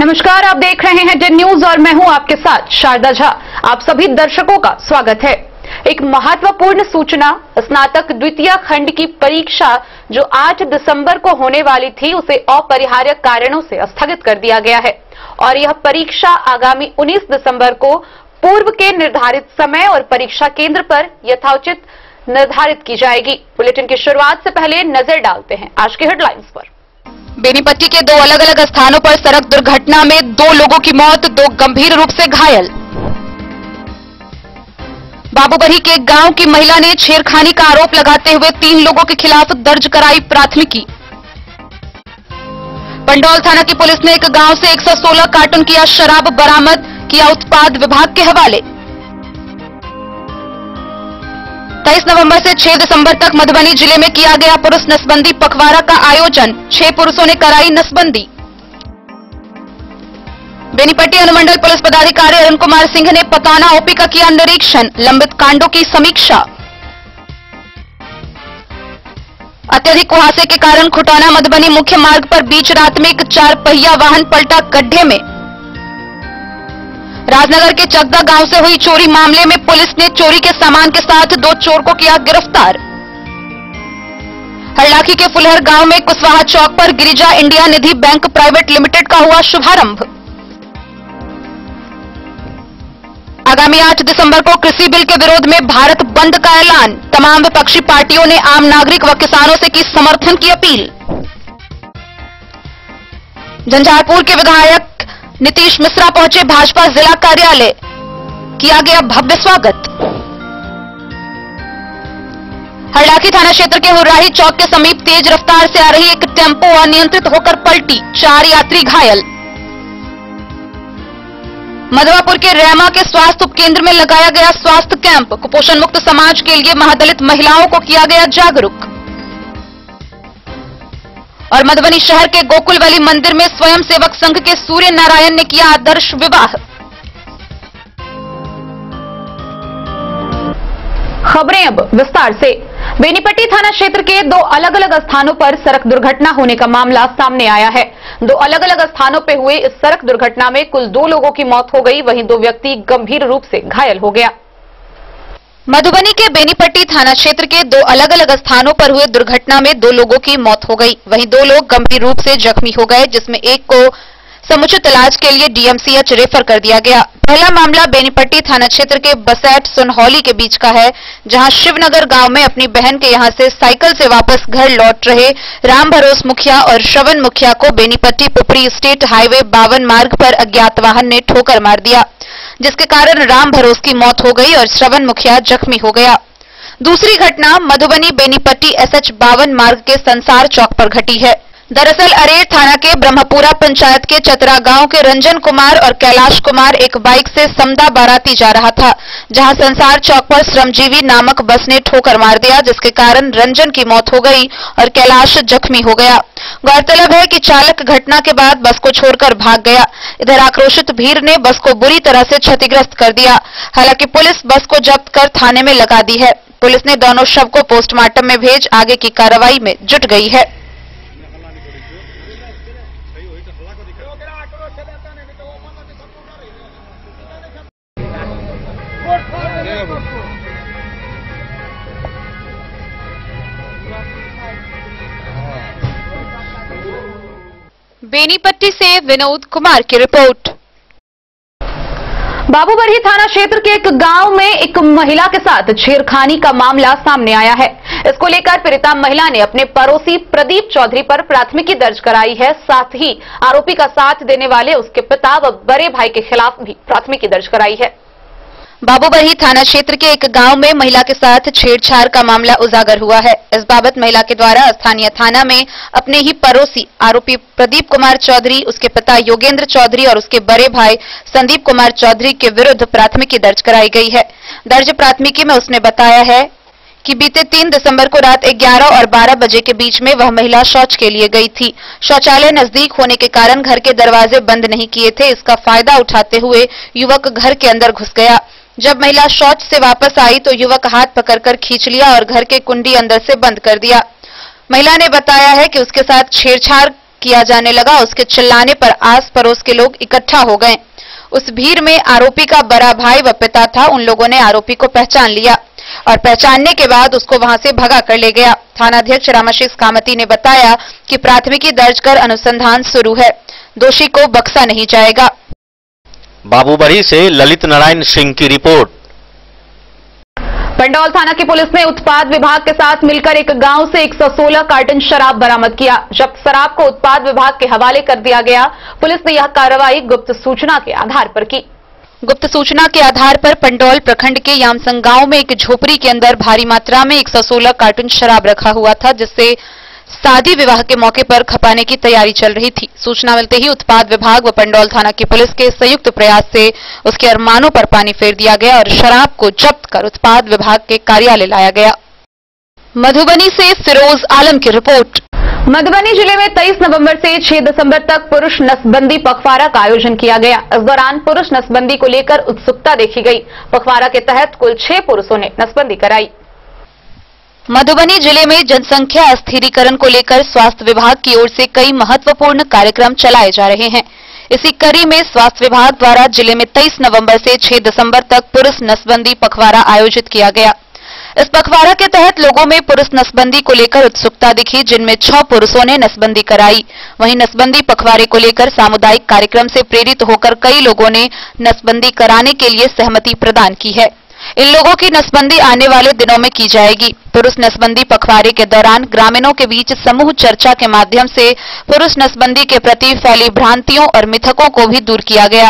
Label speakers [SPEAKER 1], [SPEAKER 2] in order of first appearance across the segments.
[SPEAKER 1] नमस्कार, आप देख रहे हैं डेन न्यूज और मैं हूं आपके साथ शारदा झा। आप सभी दर्शकों का स्वागत है। एक महत्वपूर्ण सूचना, स्नातक द्वितीय खंड की परीक्षा जो 8 दिसंबर को होने वाली थी उसे अपरिहार्य कारणों से स्थगित कर दिया गया है और यह परीक्षा आगामी 19 दिसंबर को पूर्व के निर्धारित समय और परीक्षा केंद्र पर यथोचित निर्धारित की जाएगी। बुलेटिन की शुरुआत से पहले नजर डालते हैं आज की हेडलाइंस पर। बेनीपट्टी के 2 अलग अलग स्थानों पर सड़क दुर्घटना में 2 लोगों की मौत, 2 गंभीर रूप से घायल। बाबूबरी के गांव की महिला ने छेड़खानी का आरोप लगाते हुए 3 लोगों के खिलाफ दर्ज कराई प्राथमिकी। पंडौल थाना की पुलिस ने एक गांव से 116 कार्टन किया शराब बरामद, किया उत्पाद विभाग के हवाले। 23 नवंबर से 6 दिसंबर तक मधुबनी जिले में किया गया पुरुष नसबंदी पखवाड़ा का आयोजन, 6 पुरुषों ने कराई नसबंदी। बेनीपट्टी अनुमंडल पुलिस पदाधिकारी अरुण कुमार सिंह ने पताना ओपी का किया निरीक्षण, लंबित कांडों की समीक्षा। अत्यधिक कुहासे के कारण खुटाना मधुबनी मुख्य मार्ग पर बीच रात में एक 4 पहिया वाहन पलटा गड्ढे में। राजनगर के चकदा गांव से हुई चोरी मामले में पुलिस ने चोरी के सामान के साथ 2 चोर को किया गिरफ्तार। हरलाखी के फुलहर गांव में कुशवाहा चौक पर गिरिजा इंडिया निधि बैंक प्राइवेट लिमिटेड का हुआ शुभारंभ। आगामी 8 दिसंबर को कृषि बिल के विरोध में भारत बंद का ऐलान, तमाम विपक्षी पार्टियों ने आम नागरिक व किसानों से की समर्थन की अपील। झंझारपुर के विधायक नीतीश मिश्रा पहुंचे भाजपा जिला कार्यालय, किया गया भव्य स्वागत। हरलाखी थाना क्षेत्र के हुर्राही चौक के समीप तेज रफ्तार से आ रही एक टेम्पो अनियंत्रित होकर पलटी, 4 यात्री घायल। मधवापुर के रैमा के स्वास्थ्य उपकेंद्र में लगाया गया स्वास्थ्य कैंप, कुपोषण मुक्त समाज के लिए महादलित महिलाओं को किया गया जागरूक। और मधुबनी शहर के गोकुलवली मंदिर में स्वयं सेवक संघ के सूर्य नारायण ने किया आदर्श विवाह। खबरें अब विस्तार से। बेनीपट्टी थाना क्षेत्र के 2 अलग अलग स्थानों पर सड़क दुर्घटना होने का मामला सामने आया है। 2 अलग अलग स्थानों पर हुए इस सड़क दुर्घटना में कुल 2 लोगों की मौत हो गई, वहीं 2 व्यक्ति गंभीर रूप से घायल हो गया। मधुबनी के बेनीपट्टी थाना क्षेत्र के 2 अलग अलग स्थानों पर हुए दुर्घटना में 2 लोगों की मौत हो गई, वहीं 2 लोग गंभीर रूप से जख्मी हो गए, जिसमें एक को समुचित इलाज के लिए डीएमसीएच रेफर कर दिया गया। पहला मामला बेनीपट्टी थाना क्षेत्र के बसैट सुनहौली के बीच का है, जहां शिवनगर गांव में अपनी बहन के यहां से साइकिल से वापस घर लौट रहे राम भरोस मुखिया और श्रवण मुखिया को बेनीपट्टी पुपरी स्टेट हाईवे 52 मार्ग पर अज्ञात वाहन ने ठोकर मार दिया, जिसके कारण राम भरोस की मौत हो गई और श्रवण मुखिया जख्मी हो गया। दूसरी घटना मधुबनी बेनीपट्टी SH 52 मार्ग के संसार चौक पर घटी है। दरअसल अरेर थाना के ब्रह्मपुरा पंचायत के चतरा गांव के रंजन कुमार और कैलाश कुमार एक बाइक से समदा बाराती जा रहा था, जहां संसार चौक पर श्रमजीवी नामक बस ने ठोकर मार दिया, जिसके कारण रंजन की मौत हो गई और कैलाश जख्मी हो गया। गौरतलब है कि चालक घटना के बाद बस को छोड़कर भाग गया। इधर आक्रोशित भीड़ ने बस को बुरी तरह से क्षतिग्रस्त कर दिया। हालांकि पुलिस बस को जब्त कर थाने में लगा दी है। पुलिस ने दोनों शव को पोस्टमार्टम में भेज आगे की कार्रवाई में जुट गई है। बेनीपट्टी से विनोद कुमार की रिपोर्ट। बाबूबरी थाना क्षेत्र के एक गांव में एक महिला के साथ छेड़खानी का मामला सामने आया है। इसको लेकर पीड़िता महिला ने अपने पड़ोसी प्रदीप चौधरी पर प्राथमिकी दर्ज कराई है। साथ ही आरोपी का साथ देने वाले उसके पिता व बड़े भाई के खिलाफ भी प्राथमिकी दर्ज कराई है। बाबूबरी थाना क्षेत्र के एक गांव में महिला के साथ छेड़छाड़ का मामला उजागर हुआ है। इस बाबत महिला के द्वारा स्थानीय थाना में अपने ही पड़ोसी आरोपी प्रदीप कुमार चौधरी, उसके पिता योगेंद्र चौधरी और उसके बड़े भाई संदीप कुमार चौधरी के विरुद्ध प्राथमिकी दर्ज कराई गई है। दर्ज प्राथमिकी में उसने बताया है कि बीते 3 दिसंबर को रात 11 और 12 बजे के बीच में वह महिला शौच के लिए गई थी। शौचालय नजदीक होने के कारण घर के दरवाजे बंद नहीं किए थे। इसका फायदा उठाते हुए युवक घर के अंदर घुस गया। जब महिला शौच से वापस आई तो युवक हाथ पकड़कर खींच लिया और घर के कुंडी अंदर से बंद कर दिया। महिला ने बताया है कि उसके साथ छेड़छाड़ किया जाने लगा। उसके चिल्लाने पर आस पड़ोस के लोग इकट्ठा हो गए। उस भीड़ में आरोपी का बड़ा भाई व पिता था। उन लोगों ने आरोपी को पहचान लिया और पहचानने के बाद उसको वहां से भगा कर ले गया। थानाध्यक्ष रामाशीष कामती ने बताया कि प्राथमिकी दर्ज कर अनुसंधान शुरू है, दोषी को बख्शा नहीं जाएगा।
[SPEAKER 2] बाबूबड़ी से ललित नारायण सिंह की रिपोर्ट।
[SPEAKER 1] पंडौल थाना की पुलिस ने उत्पाद विभाग के साथ मिलकर एक गांव से 116 कार्टन शराब बरामद किया। जब्त शराब को उत्पाद विभाग के हवाले कर दिया गया। पुलिस ने यह कार्रवाई गुप्त सूचना के आधार पर की। गुप्त सूचना के आधार पर पंडौल प्रखंड के यामसंग गांव में एक झोपड़ी के अंदर भारी मात्रा में 116 कार्टन शराब रखा हुआ था, जिससे शादी विवाह के मौके पर खपाने की तैयारी चल रही थी। सूचना मिलते ही उत्पाद विभाग व पंडौल थाना की पुलिस के संयुक्त प्रयास से उसके अरमानों पर पानी फेर दिया गया और शराब को जब्त कर उत्पाद विभाग के कार्यालय लाया गया। मधुबनी से फिरोज आलम की रिपोर्ट। मधुबनी जिले में 23 नवंबर से 6 दिसंबर तक पुरुष नसबंदी पखवाड़ा का आयोजन किया गया। इस दौरान पुरुष नसबंदी को लेकर उत्सुकता देखी गई। पखवाड़ा के तहत कुल 6 पुरुषों ने नसबंदी कराई। मधुबनी जिले में जनसंख्या स्थिरीकरण को लेकर स्वास्थ्य विभाग की ओर से कई महत्वपूर्ण कार्यक्रम चलाए जा रहे हैं। इसी कड़ी में स्वास्थ्य विभाग द्वारा जिले में 23 नवंबर से 6 दिसंबर तक पुरुष नसबंदी पखवाड़ा आयोजित किया गया। इस पखवाड़ा के तहत लोगों में पुरुष नसबंदी को लेकर उत्सुकता दिखी, जिनमें 6 पुरुषों ने नसबंदी कराई। वहीं नसबंदी पखवाड़े को लेकर सामुदायिक कार्यक्रम से प्रेरित होकर कई लोगों ने नसबंदी कराने के लिए सहमति प्रदान की है। इन लोगों की नसबंदी आने वाले दिनों में की जाएगी। पुरुष नसबंदी पखवाड़े के दौरान ग्रामीणों के बीच समूह चर्चा के माध्यम से पुरुष नसबंदी के प्रति फैली भ्रांतियों और मिथकों को भी दूर किया गया।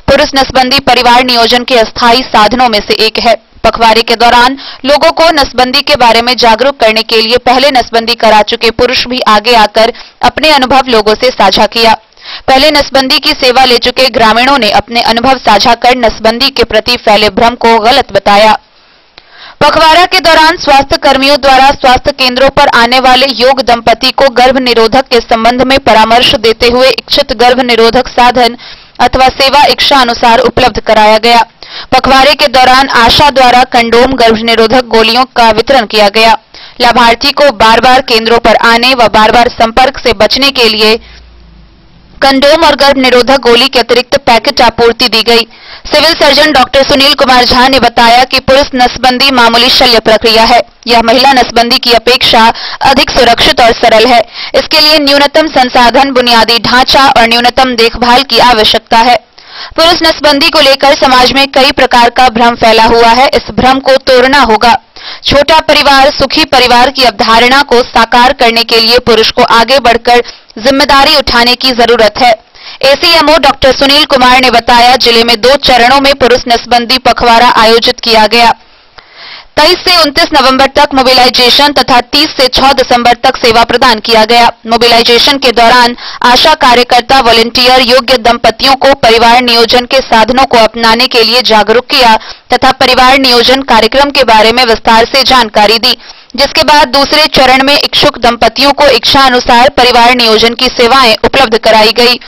[SPEAKER 1] पुरुष नसबंदी परिवार नियोजन के अस्थायी साधनों में से एक है। पखवाड़े के दौरान लोगों को नसबंदी के बारे में जागरूक करने के लिए पहले नसबंदी करा चुके पुरुष भी आगे आकर अपने अनुभव लोगों से साझा किया। पहले नसबंदी की सेवा ले चुके ग्रामीणों ने अपने अनुभव साझा कर नसबंदी के प्रति फैले भ्रम को गलत बताया। पखवाड़ा के दौरान स्वास्थ्य कर्मियों द्वारा स्वास्थ्य केंद्रों पर आने वाले योग दंपति को गर्भ निरोधक के संबंध में परामर्श देते हुए इच्छित गर्भ निरोधक साधन अथवा सेवा इच्छा अनुसार उपलब्ध कराया गया। पखवाड़े के दौरान आशा द्वारा कंडोम गर्भ निरोधक गोलियों का वितरण किया गया। लाभार्थी को बार बार केंद्रों पर आने व बार बार संपर्क से बचने के लिए कंडोम और गर्भ निरोधक गोली के अतिरिक्त पैकेट आपूर्ति दी गई। Civil surgeon doctor Sunil Kumar Jha ने बताया कि पुरुष नसबंदी मामूली शल्य प्रक्रिया है। यह महिला नसबंदी की अपेक्षा अधिक सुरक्षित और सरल है। इसके लिए न्यूनतम संसाधन, बुनियादी ढांचा और न्यूनतम देखभाल की आवश्यकता है। पुरुष नसबंदी को लेकर समाज में कई प्रकार का भ्रम फैला हुआ है। इस भ्रम को तोड़ना होगा। छोटा परिवार, सुखी परिवार की अवधारणा को साकार करने के लिए पुरुष को आगे बढ़कर जिम्मेदारी उठाने की जरूरत है। एसीएमओ डॉक्टर सुनील कुमार ने बताया, जिले में 2 चरणों में पुरुष नसबंदी पखवाड़ा आयोजित किया गया। 23 से 29 नवंबर तक मोबिलाइजेशन तथा 30 से 6 दिसंबर तक सेवा प्रदान किया गया। मोबिलाइजेशन के दौरान आशा कार्यकर्ता वॉलंटियर योग्य दंपतियों को परिवार नियोजन के साधनों को अपनाने के लिए जागरूक किया तथा परिवार नियोजन कार्यक्रम के बारे में विस्तार से जानकारी दी, जिसके बाद दूसरे चरण में इच्छुक दंपतियों को इच्छा अनुसार परिवार नियोजन की सेवाएं उपलब्ध कराई गई।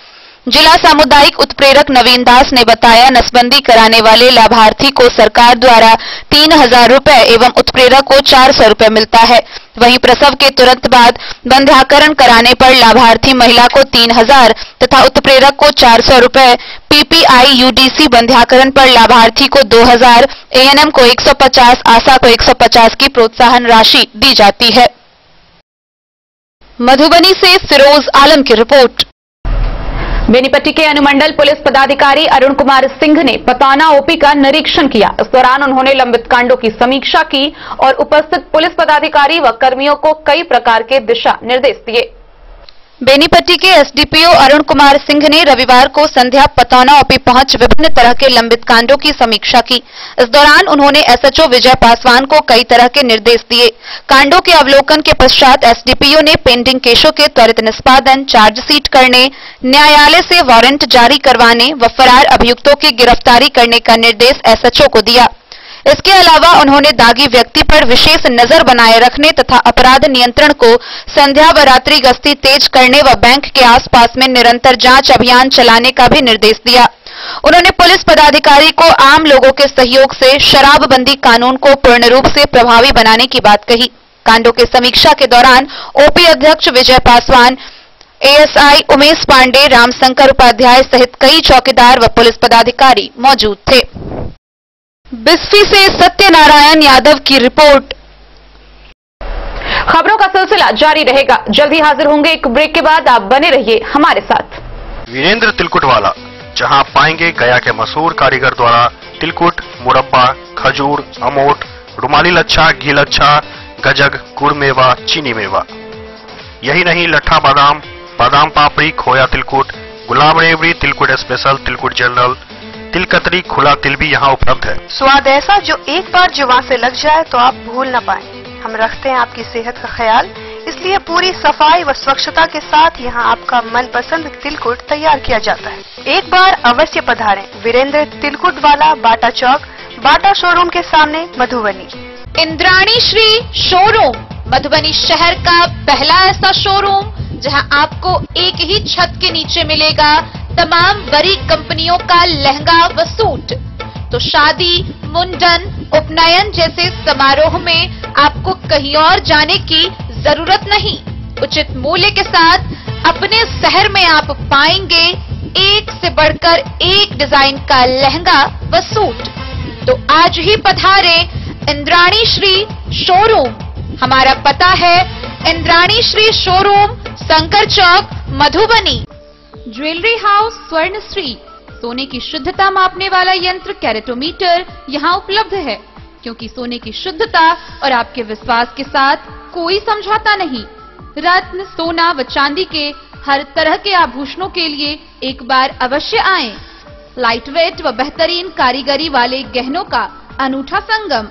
[SPEAKER 1] जिला सामुदायिक उत्प्रेरक नवीन दास ने बताया, नसबंदी कराने वाले लाभार्थी को सरकार द्वारा 3000 रुपए एवं उत्प्रेरक को 400 रुपए मिलता है। वहीं प्रसव के तुरंत बाद बंध्याकरण कराने पर लाभार्थी महिला को 3000 तथा उत्प्रेरक को 400 रुपए, पीपीआई यूडीसी बंध्याकरण पर लाभार्थी को 2000, एएनएम को 150, आशा को 150 की प्रोत्साहन राशि दी जाती है। मधुबनी से फिरोज आलम की रिपोर्ट। बेनीपट्टी के अनुमंडल पुलिस पदाधिकारी अरुण कुमार सिंह ने पताना ओपी का निरीक्षण किया। इस दौरान उन्होंने लंबित कांडों की समीक्षा की और उपस्थित पुलिस पदाधिकारी व कर्मियों को कई प्रकार के दिशा निर्देश दिए। बेनीपट्टी के एसडीपीओ अरुण कुमार सिंह ने रविवार को संध्या पताना ओपी पहुंच विभिन्न तरह के लंबित कांडों की समीक्षा की। इस दौरान उन्होंने एसएचओ विजय पासवान को कई तरह के निर्देश दिए। कांडों के अवलोकन के पश्चात एसडीपीओ ने पेंडिंग केसों के त्वरित निष्पादन, चार्जशीट करने, न्यायालय से वारंट जारी करवाने व फरार अभियुक्तों की गिरफ्तारी करने का निर्देश एसएचओ को दिया। इसके अलावा उन्होंने दागी व्यक्ति पर विशेष नजर बनाए रखने तथा अपराध नियंत्रण को संध्या व रात्रि गश्ती तेज करने व बैंक के आसपास में निरंतर जांच अभियान चलाने का भी निर्देश दिया। उन्होंने पुलिस पदाधिकारी को आम लोगों के सहयोग से शराबबंदी कानून को पूर्ण रूप से प्रभावी बनाने की बात कही। कांडों की समीक्षा के दौरान ओपी अध्यक्ष विजय पासवान, एएसआई उमेश पांडे, रामशंकर उपाध्याय सहित कई चौकीदार व पुलिस पदाधिकारी मौजूद थे। बिस्फी से सत्यनारायण यादव की रिपोर्ट। खबरों का सिलसिला जारी रहेगा, जल्द ही हाजिर होंगे एक ब्रेक के बाद। आप बने रहिए हमारे साथ।
[SPEAKER 3] वीरेंद्र तिलकुट वाला, जहां पाएंगे गया के मशहूर कारीगर द्वारा तिलकुट, मुरब्बा, खजूर, अमोट, रुमाली लच्छा, घी लच्छा, गजक, गुड़ मेवा, चीनी मेवा। यही नहीं, लट्ठा बादाम, बादाम पापड़ी, खोया तिलकुट, गुलाब रेवड़ी, तिलकुट स्पेशल, तिलकुट जनरल, तिल कतरी, खुला तिल भी यहाँ उपलब्ध है।
[SPEAKER 4] स्वाद ऐसा जो एक बार जुबान से लग जाए तो आप भूल न पाएं। हम रखते हैं आपकी सेहत का ख्याल, इसलिए पूरी सफाई व स्वच्छता के साथ यहाँ आपका मनपसंद तिलकुट तैयार किया जाता है। एक बार अवश्य पधारें वीरेंद्र तिलकुट वाला, बाटा चौक, बाटा शोरूम के सामने, मधुबनी।
[SPEAKER 1] इंद्राणी श्री शोरूम, मधुबनी शहर का पहला ऐसा शोरूम जहां आपको एक ही छत के नीचे मिलेगा तमाम बड़ी कंपनियों का लहंगा व सूट। तो शादी, मुंडन, उपनयन जैसे समारोह में आपको कहीं और जाने की जरूरत नहीं। उचित मूल्य के साथ अपने शहर में आप पाएंगे एक से बढ़कर एक डिजाइन का लहंगा व सूट। तो आज ही पधारे इंद्राणी श्री शोरूम। हमारा पता है इंद्राणी श्री शोरूम, शंकर चौक, मधुबनी। ज्वेलरी हाउस स्वर्णश्री, सोने की शुद्धता मापने वाला यंत्र कैरेटोमीटर यहाँ उपलब्ध है, क्योंकि सोने की शुद्धता और आपके विश्वास के साथ कोई समझौता नहीं। रत्न, सोना व चांदी के हर तरह के आभूषणों के लिए एक बार अवश्य आएं। लाइट वेट व बेहतरीन कारीगरी वाले गहनों का अनूठा संगम।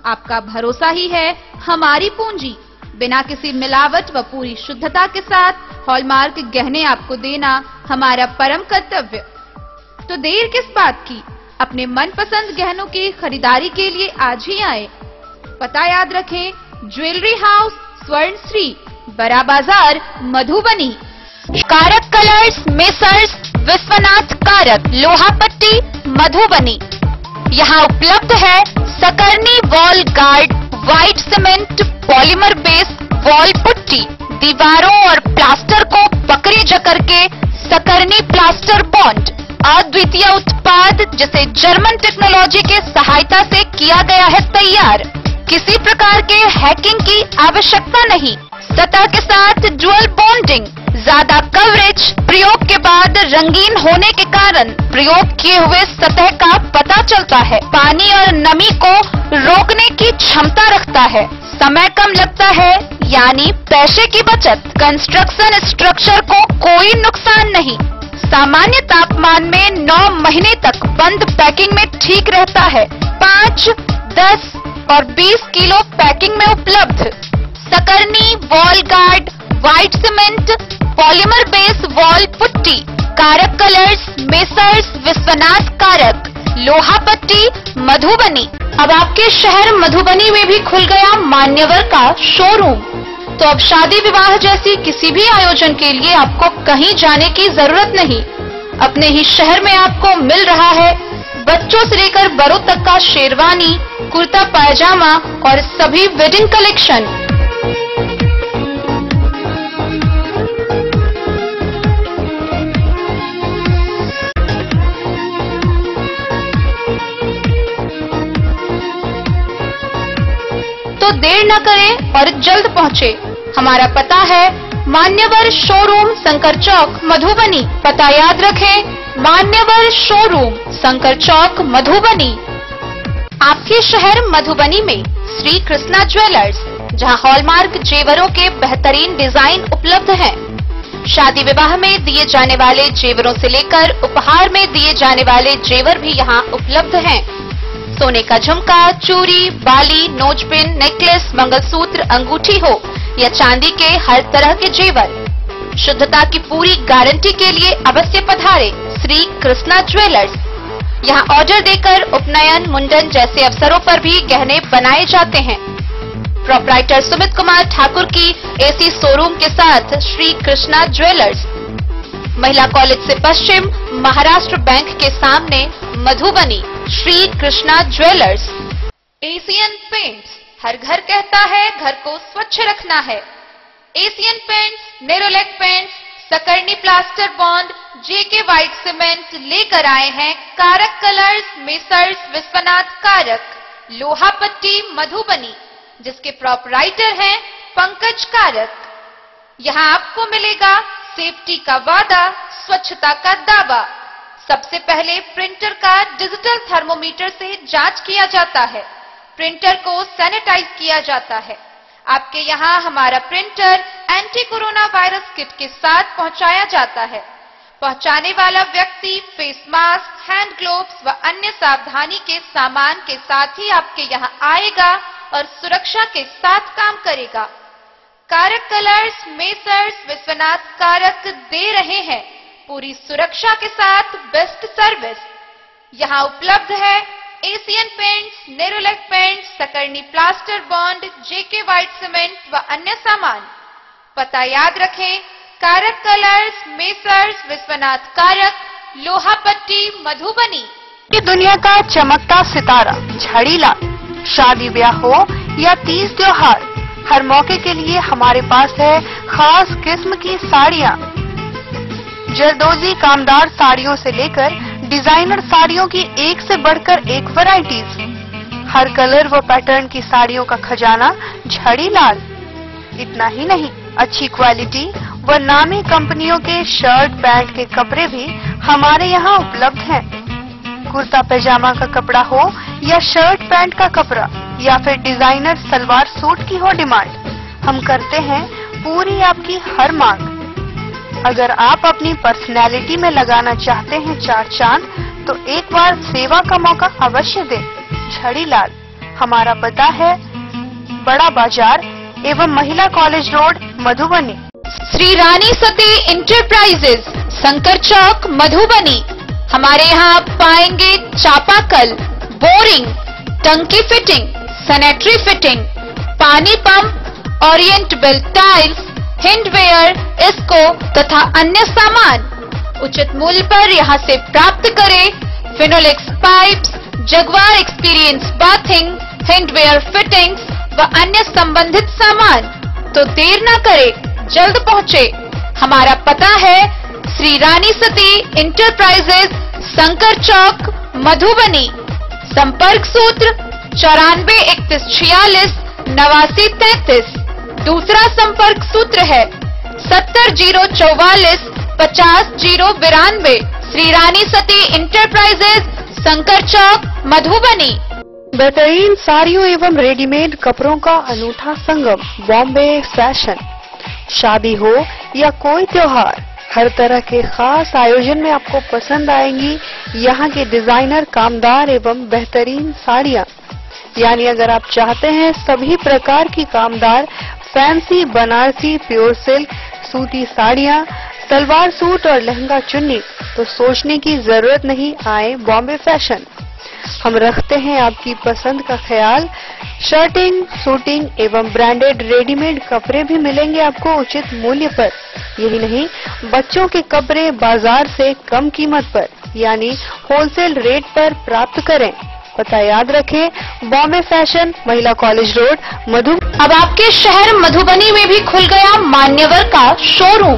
[SPEAKER 1] आपका भरोसा ही है हमारी पूंजी। बिना किसी मिलावट व पूरी शुद्धता के साथ हॉलमार्क गहने आपको देना हमारा परम कर्तव्य। तो देर किस बात की, अपने मनपसंद गहनों की खरीदारी के लिए आज ही आए। पता याद रखें, ज्वेलरी हाउस स्वर्णश्री, बड़ा बाजार, मधुबनी। कारक कलर्स, मेसर्स विश्वनाथ कारक, लोहापट्टी, मधुबनी। यहाँ उपलब्ध है Sakarni wall guard, white cement, polymer base wall putty. दीवारों और प्लास्टर को पकड़े जकड़ के सकरनी प्लास्टर बॉन्ड, अद्वितीय उत्पाद जिसे जर्मन टेक्नोलॉजी के सहायता से किया गया है तैयार। किसी प्रकार के हैकिंग की आवश्यकता नहीं। सतह के साथ डुअल बॉन्डिंग, ज्यादा कवरेज, प्रयोग के बाद रंगीन होने के कारण प्रयोग किए हुए सतह का पता चलता है। पानी और नमी को रोकने की क्षमता रखता है। समय कम लगता है, यानी पैसे की बचत। कंस्ट्रक्शन स्ट्रक्चर को कोई नुकसान नहीं। सामान्य तापमान में 9 महीने तक बंद पैकिंग में ठीक रहता है। 5, 10 और 20 किलो पैकिंग में उपलब्ध। Sakarni wall guard, white cement, polymer base wall putty, Karak colours, Messrs Vishwanath Karak, Lohapatti, Madhubani. अब आपके शहर मधुबनी में भी खुल गया मान्यवर का शोरूम। तो अब शादी विवाह जैसी किसी भी आयोजन के लिए आपको कहीं जाने की जरूरत नहीं। अपने ही शहर में आपको मिल रहा है बच्चों से लेकर बड़ों तक का शेरवानी, कुर्ता पायजामा और सभी वेडिंग कलेक्शन। तो देर न करें और जल्द पहुँचे। हमारा पता है मान्यवर शोरूम, शंकर चौक, मधुबनी। पता याद रखें, मान्यवर शोरूम, शंकर चौक, मधुबनी। आपके शहर मधुबनी में श्री कृष्णा ज्वेलर्स, जहां हॉलमार्क जेवरों के बेहतरीन डिजाइन उपलब्ध हैं। शादी विवाह में दिए जाने वाले जेवरों से लेकर उपहार में दिए जाने वाले जेवर भी यहाँ उपलब्ध हैं। सोने का झुमका, चूड़ी, बाली, नोजपिन, नेकलेस, मंगलसूत्र, अंगूठी हो या चांदी के हर तरह के जेवर। शुद्धता की पूरी गारंटी के लिए अवश्य पधारे श्री कृष्णा ज्वेलर्स। यहाँ ऑर्डर देकर उपनयन, मुंडन जैसे अवसरों पर भी गहने बनाए जाते हैं। प्रोप्राइटर सुमित कुमार ठाकुर की एसी शोरूम के साथ श्री कृष्णा ज्वेलर्स, महिला कॉलेज से पश्चिम, महाराष्ट्र बैंक के सामने, Madhubani. Shri Krishna jewellers. Asian Paints, हर घर कहता है घर को स्वच्छ रखना है। Asian Paints, Nerolac paints, Sakarni plaster bond, JK white cement लेकर आए हैं कारक कलर्स, मेसर्स विश्वनाथ कारक, लोहा पट्टी मधुबनी, जिसके प्रोपराइटर हैं पंकज कारक। यहां आपको मिलेगा सेफ्टी का वादा, स्वच्छता का दावा। सबसे पहले प्रिंटर का डिजिटल थर्मोमीटर से जांच किया जाता है, प्रिंटर को सैनिटाइज किया जाता है। आपके यहां हमारा printer anti corona virus kit के साथ पहुंचाया जाता है। पहुंचाने वाला व्यक्ति फेस मास्क, हैंड ग्लोव्स व अन्य सावधानी के सामान के साथ ही आपके यहां आएगा और सुरक्षा के साथ काम करेगा। कारक कलर्स, मेसर्स विश्वनाथ कारक दे रहे हैं पूरी सुरक्षा के साथ बेस्ट सर्विस। यहां उपलब्ध है Asian Paints, Nerolac paints, Sakarni plaster bond, JK white cement व अन्य सामान। पता याद रखें, कारक कलर्स, मेसर्स विश्वनाथ कारक, लोहा पट्टी मधुबनी।
[SPEAKER 4] ये दुनिया का चमकता सितारा झाड़ीलाल। शादी ब्याह हो या तीज त्योहार, हर मौके के लिए हमारे पास है खास किस्म की साड़ियाँ। जरदोजी कामदार साड़ियों से लेकर डिजाइनर साड़ियों की एक से बढ़कर एक वैरायटीज। हर कलर व पैटर्न की साड़ियों का खजाना झाड़ीलाल। इतना ही नहीं, अच्छी क्वालिटी व नामी कंपनियों के शर्ट पैंट के कपड़े भी हमारे यहाँ उपलब्ध हैं। कुर्ता पैजामा का कपड़ा हो या शर्ट पैंट का कपड़ा या फिर डिजाइनर सलवार सूट की हो डिमांड, हम करते हैं पूरी आपकी हर मांग। अगर आप अपनी पर्सनैलिटी में लगाना चाहते हैं चार चांद, तो एक बार सेवा का मौका अवश्य दें। झाड़ीलाल, हमारा पता है बड़ा बाजार एवं महिला college road Madhubani.
[SPEAKER 1] Shri Rani Sati enterprises, Shankar चौक मधुबनी। हमारे यहाँ आप पाएंगे चापाकल, बोरिंग, टंकी फिटिंग, सैनिटरी फिटिंग, पानी पंप, ओरिएंट बेल्ट टाइल्स, हैंडवेयर, इसको तथा अन्य सामान उचित मूल्य पर यहां से प्राप्त करें। Finolex pipes, Jaquar experience bathing, hardware fittings व अन्य संबंधित सामान। तो देर न करें, जल्द पहुंचे। हमारा पता है श्री रानी सती इंटरप्राइजेज, शंकर चौक मधुबनी। संपर्क सूत्र 94 31 46 89 33। दूसरा संपर्क सूत्र है 70 044 50 092। श्री रानी सती इंटरप्राइजेज, शंकर चौक मधुबनी।
[SPEAKER 4] बेहतरीन साड़ियों एवं रेडीमेड कपड़ों का अनूठा संगम, बॉम्बे फैशन। शादी हो या कोई त्योहार, हर तरह के खास आयोजन में आपको पसंद आएंगी यहाँ के डिजाइनर कामदार एवं बेहतरीन साड़ियाँ। यानी अगर आप चाहते हैं सभी प्रकार की कामदार फैंसी बनारसी प्योर सिल्क सूती साड़ियाँ, सलवार सूट और लहंगा चुन्नी, तो सोचने की जरूरत नहीं, आए बॉम्बे फैशन। हम रखते हैं आपकी पसंद का ख्याल। शर्टिंग, सूटिंग एवं ब्रांडेड रेडीमेड कपड़े भी मिलेंगे आपको उचित मूल्य पर। यही नहीं, बच्चों के कपड़े बाजार से कम कीमत पर यानी होलसेल रेट पर प्राप्त करें। पता याद रखें, बॉम्बे फैशन, महिला कॉलेज रोड मधुबनी।
[SPEAKER 1] अब आपके शहर मधुबनी में भी खुल गया मान्यवर का शोरूम।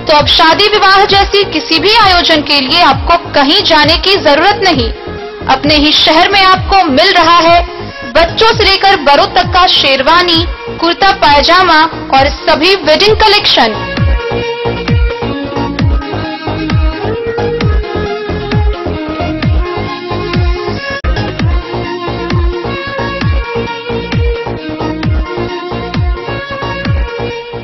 [SPEAKER 1] तो अब शादी विवाह जैसी किसी भी आयोजन के लिए आपको कहीं जाने की जरूरत नहीं, अपने ही शहर में आपको मिल रहा है बच्चों से लेकर बड़ों तक का शेरवानी, कुर्ता पायजामा और सभी वेडिंग कलेक्शन।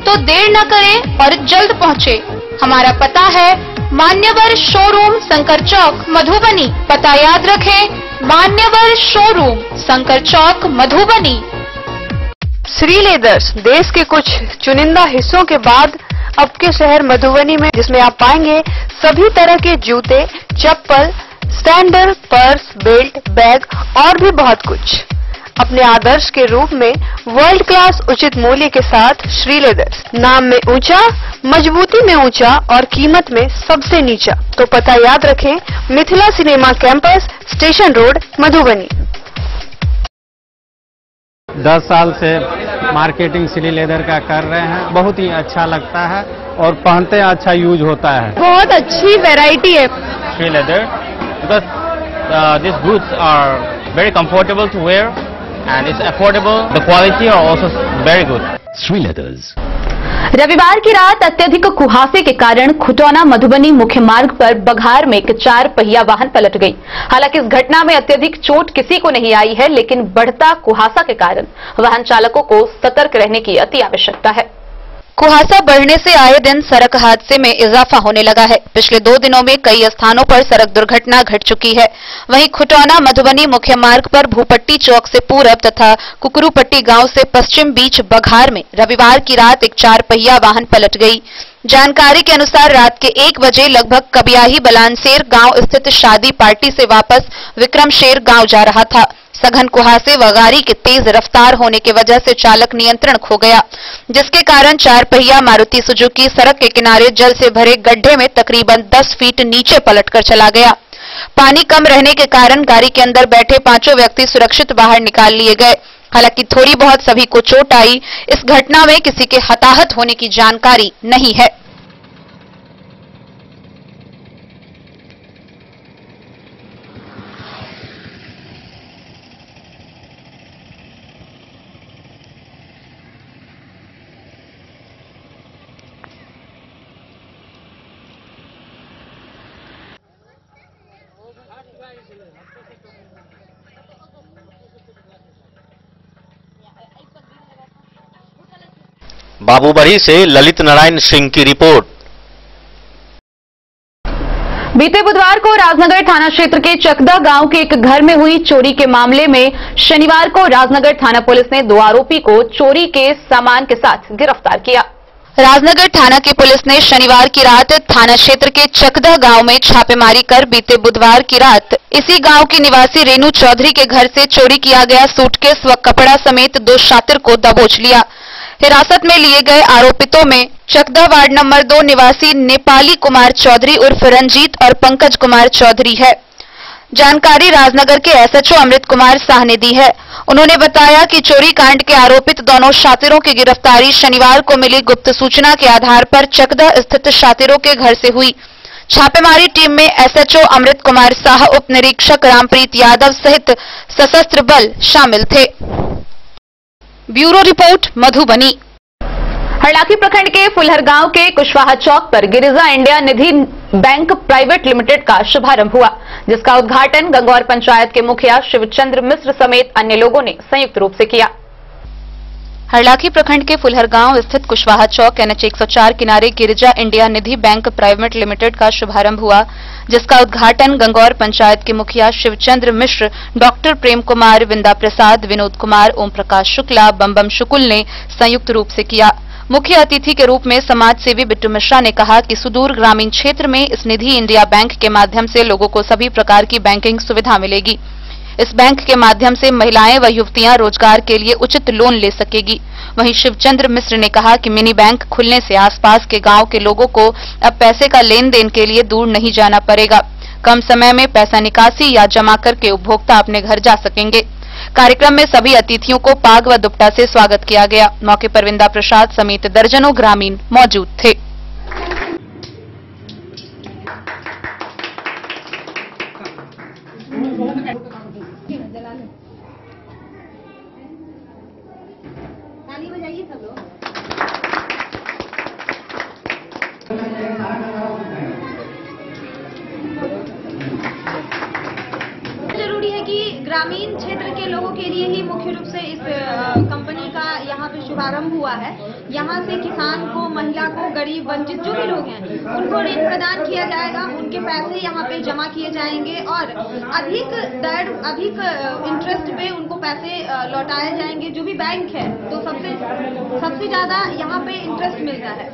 [SPEAKER 1] तो देर न करें और जल्द पहुँचे। हमारा पता है मान्यवर शोरूम, शंकर चौक मधुबनी। पता याद रखें, मान्यवर शोरूम, शंकर चौक मधुबनी।
[SPEAKER 4] श्री लेदर्स, देश के कुछ चुनिंदा हिस्सों के बाद अब के शहर मधुबनी में, जिसमें आप पाएंगे सभी तरह के जूते, चप्पल, सैंडल, पर्स, बेल्ट, बैग और भी बहुत कुछ अपने आदर्श के रूप में वर्ल्ड क्लास उचित मूल्य के साथ श्री लेदर्स। नाम में ऊंचा, मजबूती में ऊंचा और कीमत में सबसे नीचा। तो पता याद रखें, Mithila cinema campus, station road Madhubani.
[SPEAKER 5] 10 साल से मार्केटिंग श्री लेदर का कर रहे हैं, बहुत ही अच्छा लगता है और पहनते हैं अच्छा यूज होता है।
[SPEAKER 6] बहुत अच्छी वैरायटी है
[SPEAKER 7] Shri leather, because these boots are very comfortable to wear and it's affordable. The quality are also very good.
[SPEAKER 8] Sri Leathers.
[SPEAKER 1] रविवार की रात अत्यधिक कुहासे के कारण खुटौना मधुबनी मुख्य मार्ग पर बघार में एक 4 पहिया वाहन पलट गई। हालांकि इस घटना में अत्यधिक चोट किसी को नहीं आई है, लेकिन बढ़ता कुहासा के कारण वाहन चालकों को सतर्क रहने की अति आवश्यकता है। कुहासा बढ़ने से आए दिन सड़क हादसे में इजाफा होने लगा है। पिछले 2 दिनों में कई स्थानों पर सड़क दुर्घटना घट चुकी है। वहीं खुटौना मधुबनी मुख्य मार्ग पर भूपट्टी चौक से पूरब तथा कुकरूपट्टी गांव से पश्चिम बीच बघार में रविवार की रात एक 4 पहिया वाहन पलट गई। जानकारी के अनुसार रात के 1 बजे लगभग कबियाही बलानसेर गांव स्थित शादी पार्टी से वापस विक्रमशेर गांव जा रहा था। सघन कुहासे व गाड़ी के तेज रफ्तार होने की वजह से चालक नियंत्रण खो गया, जिसके कारण 4 पहिया मारुति सुजुकी सड़क के किनारे जल से भरे गड्ढे में तकरीबन 10 फीट नीचे पलटकर चला गया। पानी कम रहने के कारण गाड़ी के अंदर बैठे 5 व्यक्ति सुरक्षित बाहर निकाल लिए गए। हालांकि थोड़ी बहुत सभी को चोट आई। इस घटना में किसी के हताहत होने की जानकारी नहीं है।
[SPEAKER 2] बाबूबड़ी से ललित नारायण सिंह की रिपोर्ट।
[SPEAKER 1] बीते बुधवार को राजनगर थाना क्षेत्र के चकदा गांव के एक घर में हुई चोरी के मामले में शनिवार को राजनगर थाना पुलिस ने 2 आरोपी को चोरी के सामान के साथ गिरफ्तार किया। राजनगर थाना की पुलिस ने शनिवार की रात थाना क्षेत्र के चकदा गांव में छापेमारी कर बीते बुधवार की रात इसी गांव की निवासी रेणु चौधरी के घर से चोरी किया गया सूटकेस व कपड़ा समेत 2 शातिर को दबोच लिया। हिरासत में लिए गए आरोपितों में चकदा वार्ड नंबर 2 निवासी नेपाली कुमार चौधरी उर्फ रंजीत और पंकज कुमार चौधरी है। जानकारी राजनगर के एसएचओ अमृत कुमार शाह ने दी है। उन्होंने बताया कि चोरी कांड के आरोपित दोनों शातिरों की गिरफ्तारी शनिवार को मिली गुप्त सूचना के आधार पर चकदा स्थित शातिरों के घर से हुई। छापेमारी टीम में एसएचओ अमृत कुमार शाह, उप निरीक्षक रामप्रीत यादव सहित सशस्त्र बल शामिल थे। Bureau report Madhubani. हरलाखी प्रखंड के फुलहर गांव के कुशवाहा चौक पर गिरिजा इंडिया निधि बैंक प्राइवेट लिमिटेड का शुभारंभ हुआ, जिसका उद्घाटन गंगौर पंचायत के मुखिया शिवचंद्र मिश्र समेत अन्य लोगों ने संयुक्त रूप से किया। हरलाखी प्रखंड के फुलहर गांव स्थित कुशवाहा चौक NH 104 किनारे गिरिजा इंडिया निधि बैंक प्राइवेट लिमिटेड का शुभारंभ हुआ, जिसका उद्घाटन गंगौर पंचायत के मुखिया शिवचंद्र मिश्र, डॉक्टर प्रेम कुमार, विंदा प्रसाद, विनोद कुमार, ओम प्रकाश शुक्ला, बम शुकुल ने संयुक्त रूप से किया। मुख्य अतिथि के रूप में समाज सेवी बिट्टू मिश्रा ने कहा कि सुदूर ग्रामीण क्षेत्र में इस निधि इंडिया बैंक के माध्यम से लोगों को सभी प्रकार की बैंकिंग सुविधा मिलेगी। इस बैंक के माध्यम से महिलाएं व युवतियां रोजगार के लिए उचित लोन ले सकेगी। वहीं शिवचंद्र मिश्र ने कहा कि मिनी बैंक खुलने से आसपास के गांव के लोगों को अब पैसे का लेन देन के लिए दूर नहीं जाना पड़ेगा। कम समय में पैसा निकासी या जमा करके उपभोक्ता अपने घर जा सकेंगे। कार्यक्रम में सभी अतिथियों को पाग व दुपट्टा से स्वागत किया गया। मौके पर विंदा प्रसाद समेत दर्जनों ग्रामीण मौजूद थे।
[SPEAKER 9] जरूरी है कि ग्रामीण क्षेत्र के लोगों के लिए ही मुख्य रूप से इस कंपनी का यहाँ पे शुभारंभ हुआ है। यहाँ से किसान को, महिला को, गरीब, वंचित जो भी लोग हैं उनको ऋण प्रदान किया जाएगा। उनके पैसे यहाँ पे जमा किए जाएंगे और अधिक इंटरेस्ट पे उनको पैसे लौटाए जाएंगे। जो भी बैंक है तो सबसे ज्यादा यहाँ पे इंटरेस्ट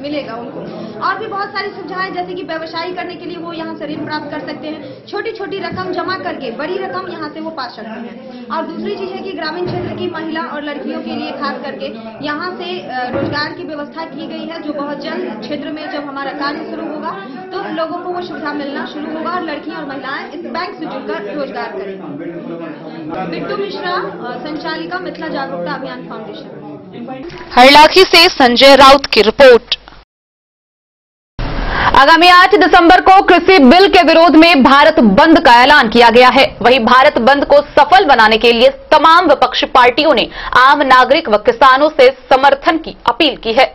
[SPEAKER 9] मिलेगा उनको। और भी बहुत सारी सुविधाएं जैसे कि व्यवसाय करने के लिए वो यहाँ से ऋण प्राप्त कर सकते हैं। छोटी छोटी रकम जमा करके बड़ी रकम यहाँ से वो पा सकते हैं। और दूसरी चीज है कि ग्रामीण क्षेत्र की महिला और लड़कियों के लिए खास करके यहाँ से रोजगार की व्यवस्था की गई है, जो बहुत जल्द क्षेत्र में जब हमारा कार्य शुरू होगा तो लोगों को वो सुविधा मिलना शुरू होगा और लड़कियां और महिलाएं इस बैंक से जुड़कर रोजगार करेंगी। बिट्टू मिश्रा, संचालिका मिथिला जागरूकता अभियान फाउंडेशन।
[SPEAKER 1] हरलाखी से संजय राउत की रिपोर्ट। आगामी 8 दिसंबर को कृषि बिल के विरोध में भारत बंद का ऐलान किया गया है। वहीं भारत बंद को सफल बनाने के लिए तमाम विपक्षी पार्टियों ने आम नागरिक व किसानों से समर्थन की अपील की है।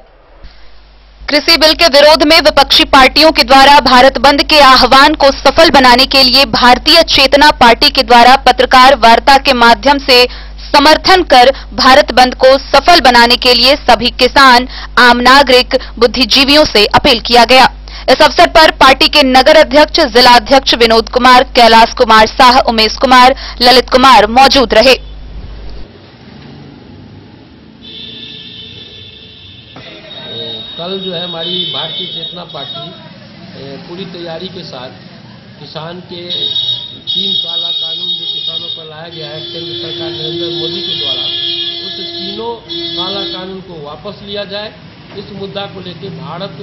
[SPEAKER 1] कृषि बिल के विरोध में विपक्षी पार्टियों के द्वारा भारत बंद के आह्वान को सफल बनाने के लिए भारतीय चेतना पार्टी के द्वारा पत्रकार वार्ता के माध्यम से समर्थन कर भारत बंद को सफल बनाने के लिए सभी किसान, आम नागरिक, बुद्धिजीवियों से अपील किया गया। इस अवसर पर पार्टी के नगर अध्यक्ष, जिला अध्यक्ष विनोद कुमार, कैलाश कुमार शाह, उमेश कुमार, ललित कुमार मौजूद रहे।
[SPEAKER 8] कल जो है हमारी भारतीय चेतना पार्टी पूरी तैयारी के साथ किसान के 3 काला कानून जो किसानों पर लाया गया है केंद्र सरकार नरेंद्र मोदी के द्वारा, उस तीनों काला कानून को वापस लिया जाए। इस मुद्दा को लेकर भारत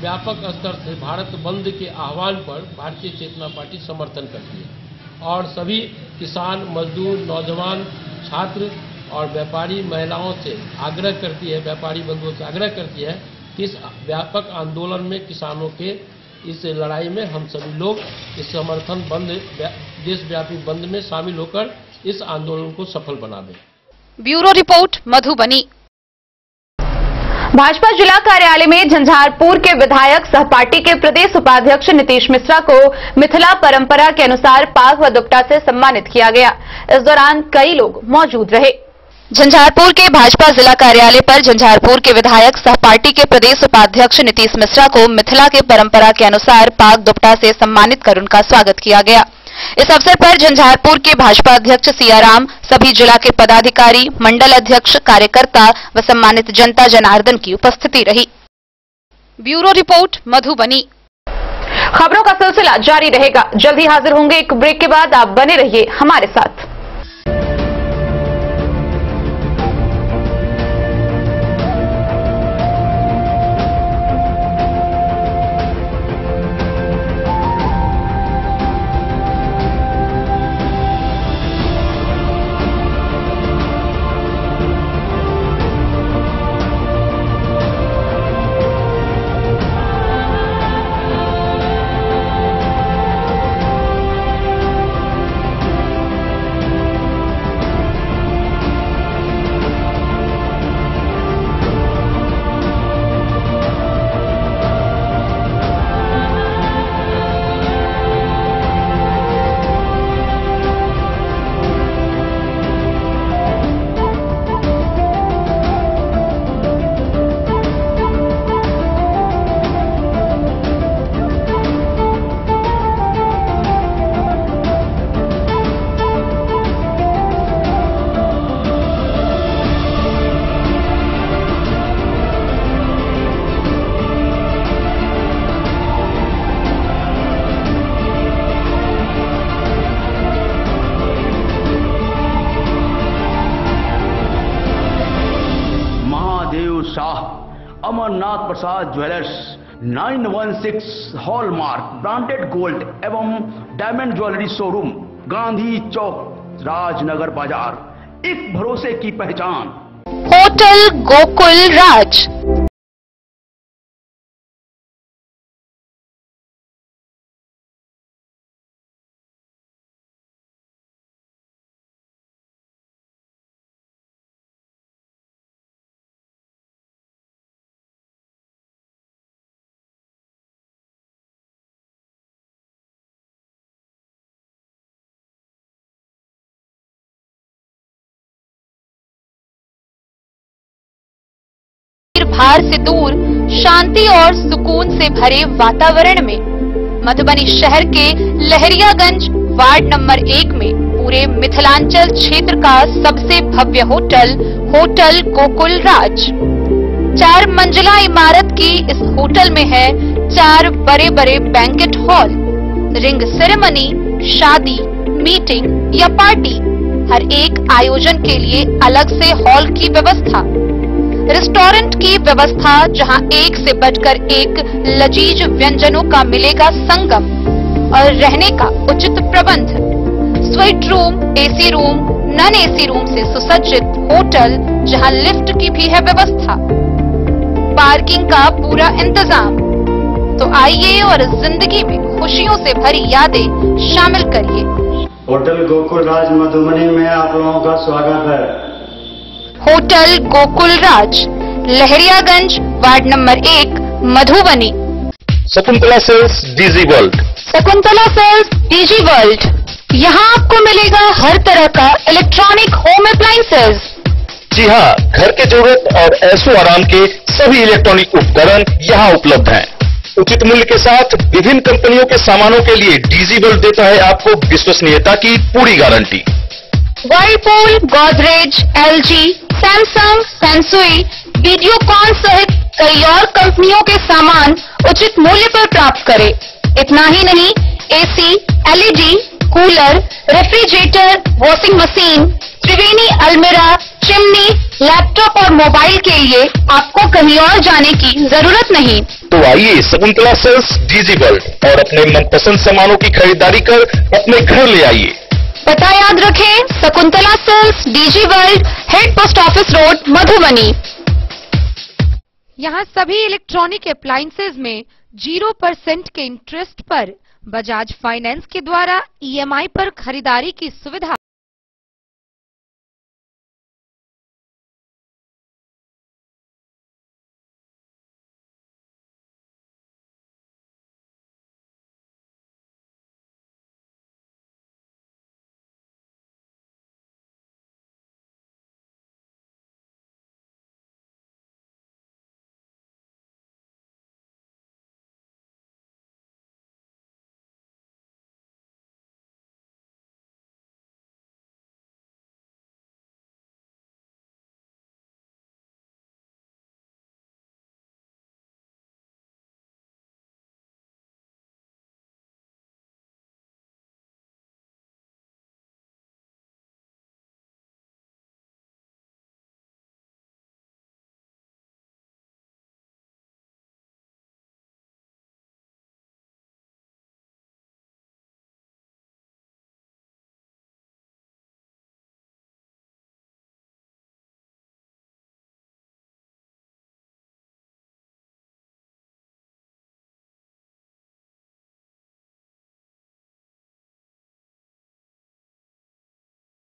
[SPEAKER 8] व्यापक स्तर से भारत बंद के आह्वान पर भारतीय चेतना पार्टी समर्थन करती है और सभी किसान, मजदूर, नौजवान, छात्र और व्यापारी महिलाओं से आग्रह करती है, व्यापारी बंधुओं से आग्रह करती है कि इस व्यापक आंदोलन में, किसानों के इस लड़ाई में हम सभी लोग इस समर्थन बंद, देशव्यापी बंद में शामिल होकर इस आंदोलन को सफल बना दें।
[SPEAKER 1] Bureau report, Madhubani. भाजपा जिला कार्यालय में झंझारपुर के विधायक सह पार्टी के प्रदेश उपाध्यक्ष नीतीश मिश्रा को मिथिला परंपरा के अनुसार पाग व दुपट्टा से सम्मानित किया गया। इस दौरान कई लोग मौजूद रहे। झंझारपुर के भाजपा जिला कार्यालय पर झंझारपुर के विधायक सह पार्टी के प्रदेश उपाध्यक्ष नीतीश मिश्रा को मिथिला के परंपरा के अनुसार पाग दुपट्टा से सम्मानित कर उनका स्वागत किया गया। इस अवसर पर झंझारपुर के भाजपा अध्यक्ष सियाराम, सभी जिला के पदाधिकारी, मंडल अध्यक्ष, कार्यकर्ता व सम्मानित जनता जनार्दन की उपस्थिति रही। Bureau report, Madhubani. खबरों का सिलसिला जारी रहेगा। जल्द ही हाजिर होंगे एक ब्रेक के बाद। आप बने रहिए हमारे साथ।
[SPEAKER 10] अमरनाथ प्रसाद ज्वेलर्स 916 हॉलमार्क ब्रांडेड गोल्ड एवं डायमंड ज्वेलरी शोरूम, गांधी चौक, राजनगर बाजार, एक भरोसे की पहचान।
[SPEAKER 1] होटल गोकुल राज। भार से दूर, शांति और सुकून से भरे वातावरण में मधुबनी शहर के लहरियागंज वार्ड नंबर 1 में पूरे मिथिलांचल क्षेत्र का सबसे भव्य होटल, होटल गोकुल राज। 4 मंजिला इमारत की इस होटल में है 4 बड़े बड़े बैंकेट हॉल, रिंग सेरेमनी, शादी, मीटिंग या पार्टी, हर एक आयोजन के लिए अलग से हॉल की व्यवस्था, रेस्टोरेंट की व्यवस्था जहां एक से बढ़कर एक लजीज व्यंजनों का मिलेगा संगम और रहने का उचित प्रबंध, suite room, AC room, non AC room से सुसज्जित होटल जहां लिफ्ट की भी है व्यवस्था, पार्किंग का पूरा इंतजाम। तो आइए और इस जिंदगी में खुशियों से भरी यादें शामिल करिए।
[SPEAKER 11] होटल गोकुल राज मधुबनी में आप लोगों का स्वागत है।
[SPEAKER 1] Hotel Gokul Raj, Lahariyaganj, ward number 1, Madhubani.
[SPEAKER 2] Shakuntala sales DG world.
[SPEAKER 1] Shakuntala sales DG world, यहाँ आपको मिलेगा हर तरह का इलेक्ट्रॉनिक होम अप्लायंसेज।
[SPEAKER 2] जी हाँ, घर के जरूरत और ऐशो आराम के सभी इलेक्ट्रॉनिक उपकरण यहाँ उपलब्ध हैं। उचित मूल्य के साथ विभिन्न कंपनियों के सामानों के लिए डीजी वर्ल्ड देता है आपको विश्वसनीयता की पूरी guarantee.
[SPEAKER 1] Whirlpool, Godrej, LG, Samsung, Sansui, Videocon सहित कई और कंपनियों के सामान उचित मूल्य पर प्राप्त करें। इतना ही नहीं, AC, LED, cooler, refrigerator, washing machine, Triveni अलमीरा, चिमनी, लैपटॉप और मोबाइल के लिए आपको कहीं और जाने की जरूरत नहीं।
[SPEAKER 2] तो आइए शकुंतला सेल्स डीजी वर्ल्ड और अपने मनपसंद सामानों की खरीदारी कर अपने घर ले आइए।
[SPEAKER 1] पता याद रखें, Shakuntala sales DG world, head post office road, Madhubani. यहाँ सभी इलेक्ट्रॉनिक अप्लायंसेज में 0% के इंटरेस्ट पर बजाज फाइनेंस के द्वारा ईएमआई पर खरीदारी की सुविधा।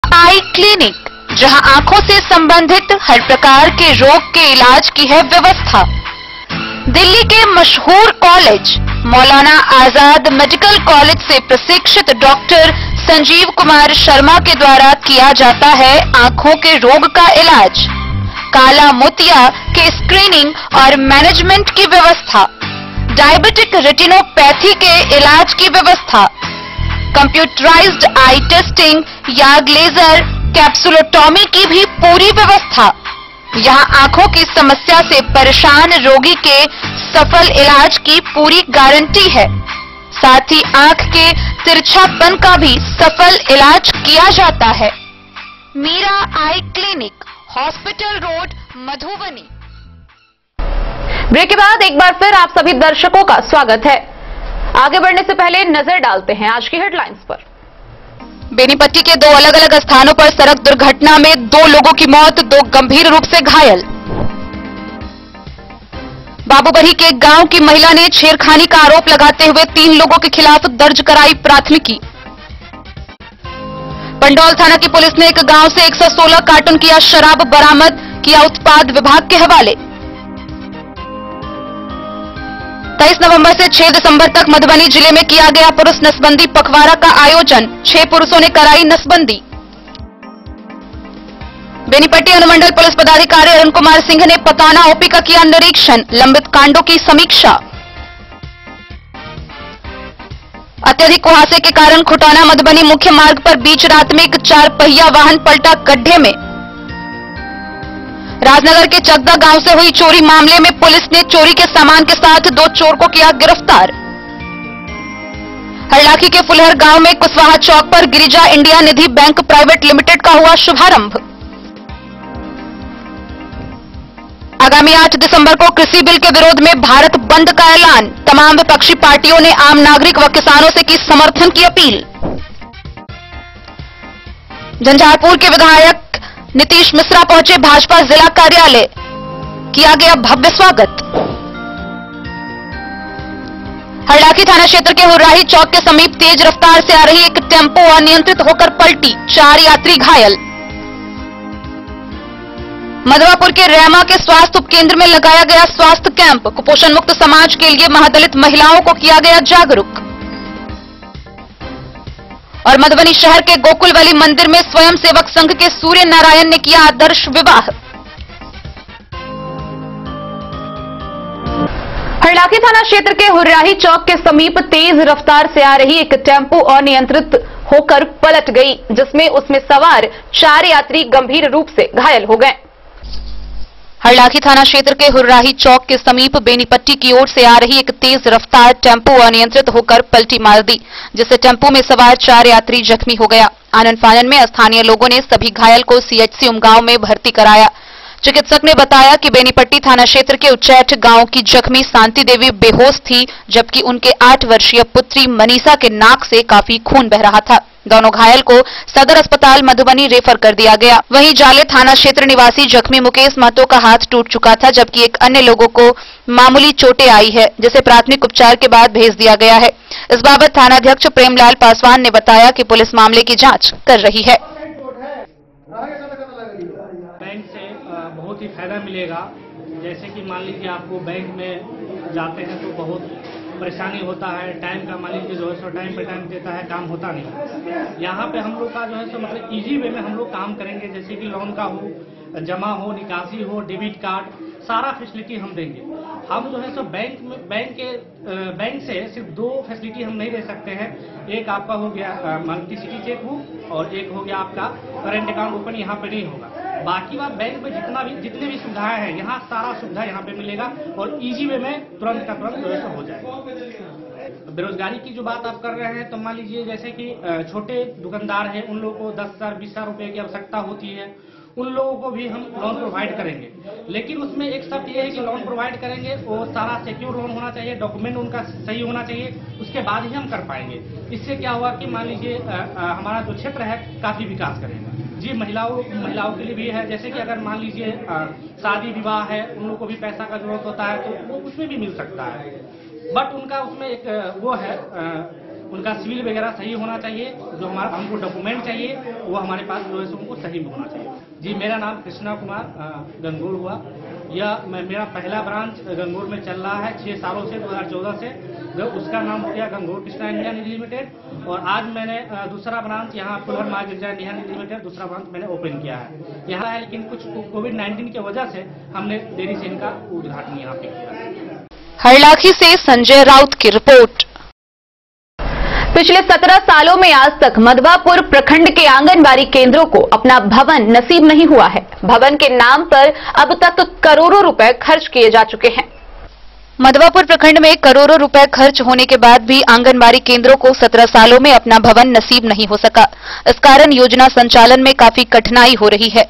[SPEAKER 1] आई क्लिनिक, जहां आंखों से संबंधित हर प्रकार के रोग के इलाज की है व्यवस्था। दिल्ली के मशहूर college Maulana Azad medical college से प्रशिक्षित डॉक्टर संजीव कुमार शर्मा के द्वारा किया जाता है आंखों के रोग का इलाज, काला मोतिया के स्क्रीनिंग और मैनेजमेंट की व्यवस्था, डायबिटिक रेटिनोपैथी के इलाज की व्यवस्था, कंप्यूटराइज्ड आई टेस्टिंग, याग लेजर, कैप्सुलोटॉमी की भी पूरी व्यवस्था। यहाँ आंखों की समस्या से परेशान रोगी के सफल इलाज की पूरी गारंटी है। साथ ही आंख के तिरछापन का भी सफल इलाज किया जाता है। Meera eye clinic, hospital road, Madhubani. Break के बाद एक बार फिर आप सभी दर्शकों का स्वागत है। आगे बढ़ने से पहले नजर डालते हैं आज की हेडलाइंस पर। बेनीपट्टी के 2 अलग अलग स्थानों पर सड़क दुर्घटना में 2 लोगों की मौत, 2 गंभीर रूप से घायल। बाबूबरी के एक गांव की महिला ने छेड़खानी का आरोप लगाते हुए 3 लोगों के खिलाफ दर्ज कराई प्राथमिकी। पंडौल थाना की पुलिस ने एक गांव से 116 कार्टन किया शराब बरामद किया, उत्पाद विभाग के हवाले। 23 नवंबर से 6 दिसंबर तक मधुबनी जिले में किया गया पुरुष नसबंदी पखवाड़ा का आयोजन, 6 पुरुषों ने कराई नसबंदी। बेनीपट्टी अनुमंडल पुलिस पदाधिकारी अरुण कुमार सिंह ने पताना ओपी का किया निरीक्षण, लंबित कांडों की समीक्षा। अत्यधिक कुहासे के कारण खुटौना मधुबनी मुख्य मार्ग पर बीच रात में एक 4 पहिया वाहन पलटा गड्ढे में। राजनगर के चकदा गांव से हुई चोरी मामले में पुलिस ने चोरी के सामान के साथ 2 चोर को किया गिरफ्तार। हरलाखी के फुलहर गांव में कुशवाहा चौक पर गिरिजा इंडिया निधि बैंक प्राइवेट लिमिटेड का हुआ शुभारंभ। आगामी 8 दिसंबर को कृषि बिल के विरोध में भारत बंद का ऐलान, तमाम विपक्षी पार्टियों ने आम नागरिक व किसानों से की समर्थन की अपील। झंझारपुर के विधायक नीतीश मिश्रा पहुंचे भाजपा जिला कार्यालय, किया गया भव्य स्वागत। हरलाखी थाना क्षेत्र के हुर्राही चौक के समीप तेज रफ्तार से आ रही एक टेम्पो अनियंत्रित होकर पलटी, 4 यात्री घायल। मधवापुर के रैमा के स्वास्थ्य उपकेंद्र में लगाया गया स्वास्थ्य कैंप, कुपोषण मुक्त समाज के लिए महादलित महिलाओं को किया गया जागरूक। और मधुबनी शहर के गोकुलवली मंदिर में स्वयं सेवक संघ के सूर्य नारायण ने किया आदर्श विवाह। हरलाखी थाना क्षेत्र के हुर्राही चौक के समीप तेज रफ्तार से आ रही एक टेम्पो अनियंत्रित होकर पलट गई, जिसमें उसमें सवार 4 यात्री गंभीर रूप से घायल हो गए। हरलाखी थाना क्षेत्र के हुर्राही चौक के समीप बेनीपट्टी की ओर से आ रही एक तेज रफ्तार टेम्पो अनियंत्रित होकर पलटी मार दी, जिससे टेम्पो में सवार 4 यात्री जख्मी हो गया। आनन फानन में स्थानीय लोगों ने सभी घायल को सीएचसी उमगांव में भर्ती कराया। चिकित्सक ने बताया कि बेनीपट्टी थाना क्षेत्र के उच्चैठ गांव की जख्मी शांति देवी बेहोश थी, जबकि उनके 8 वर्षीय पुत्री मनीषा के नाक से काफी खून बह रहा था। दोनों घायल को सदर अस्पताल मधुबनी रेफर कर दिया गया। वहीं जाले थाना क्षेत्र निवासी जख्मी मुकेश महतो का हाथ टूट चुका था, जबकि एक अन्य लोगों को मामूली चोटें आई है, जिसे प्राथमिक उपचार के बाद भेज दिया गया है। इस बाबत थानाध्यक्ष प्रेमलाल पासवान ने बताया कि पुलिस मामले की जांच कर रही है।
[SPEAKER 12] बैंक से बहुत ही फायदा मिलेगा। जैसे कि मान लीजिए आपको बैंक में जाते हैं तो बहुत परेशानी होता है, टाइम का मान लीजिए जो है सो टाइम पे टाइम देता है, काम होता नहीं। यहाँ पे हम लोग का जो है सो मतलब इजी वे में हम लोग काम करेंगे, जैसे कि लोन का हो, जमा हो, निकासी हो, डेबिट कार्ड, सारा फैसिलिटी हम देंगे। हम जो है सो बैंक से सिर्फ 2 फैसिलिटी हम नहीं दे सकते हैं। एक आपका हो गया मल्टीसिटी चेक बुक और एक हो गया आपका करेंट अकाउंट ओपन, यहाँ पे नहीं होगा। बाकी बात बैंक में जितने भी सुविधाएं हैं, यहाँ सारा सुविधा यहाँ पे मिलेगा और इजी वे में तुरंत का तुरंत व्यवस्था हो जाएगा। बेरोजगारी की जो बात आप कर रहे हैं, तो मान लीजिए जैसे कि छोटे दुकानदार हैं, उन लोगों को 10,000 20,000 रुपए की आवश्यकता होती है, उन लोगों को भी हम लोन प्रोवाइड करेंगे। लेकिन उसमें एक शर्त यह है कि लोन प्रोवाइड करेंगे वो सारा सिक्योर लोन होना चाहिए, डॉक्यूमेंट उनका सही होना चाहिए, उसके बाद ही हम कर पाएंगे। इससे क्या हुआ कि मान लीजिए हमारा जो क्षेत्र है काफी विकास करेगा। जी महिलाओं के लिए भी है, जैसे कि अगर मान लीजिए शादी विवाह है, उन लोगों को भी पैसा का जरूरत होता है, तो वो उसमें भी मिल सकता है। बट उनका उसमें एक वो है, उनका सिविल वगैरह सही होना चाहिए, जो हमारा हमको डॉक्यूमेंट चाहिए वो हमारे पास जो है उनको सही होना चाहिए। जी मेरा नाम कृष्णा कुमार गंगोर हुआ। यह मेरा पहला ब्रांच गंगोर में चल रहा है 6 सालों से, 2014 से। उसका नाम हो गया गंगोर कृष्णा इंडिया निधि लिमिटेड। और आज मैंने दूसरा ब्रांच यहाँ पुलहर मार्ग इंडिया निधि लिमिटेड दूसरा ब्रांच मैंने ओपन किया है यहाँ है। लेकिन कुछ कोविड-19 की वजह से हमने देरी से इनका उद्घाटन यहाँ पे किया।
[SPEAKER 1] हरलाखी से संजय राउत की रिपोर्ट। पिछले 17 सालों में आज तक मधवापुर प्रखंड के आंगनबाड़ी केंद्रों को अपना भवन नसीब नहीं हुआ है। भवन के नाम पर अब तक करोड़ों रुपए खर्च किए जा चुके हैं। मधवापुर प्रखंड में करोड़ों रुपए खर्च होने के बाद भी आंगनबाड़ी केंद्रों को 17 सालों में अपना भवन नसीब नहीं हो सका। इस कारण योजना संचालन में काफी कठिनाई हो रही है।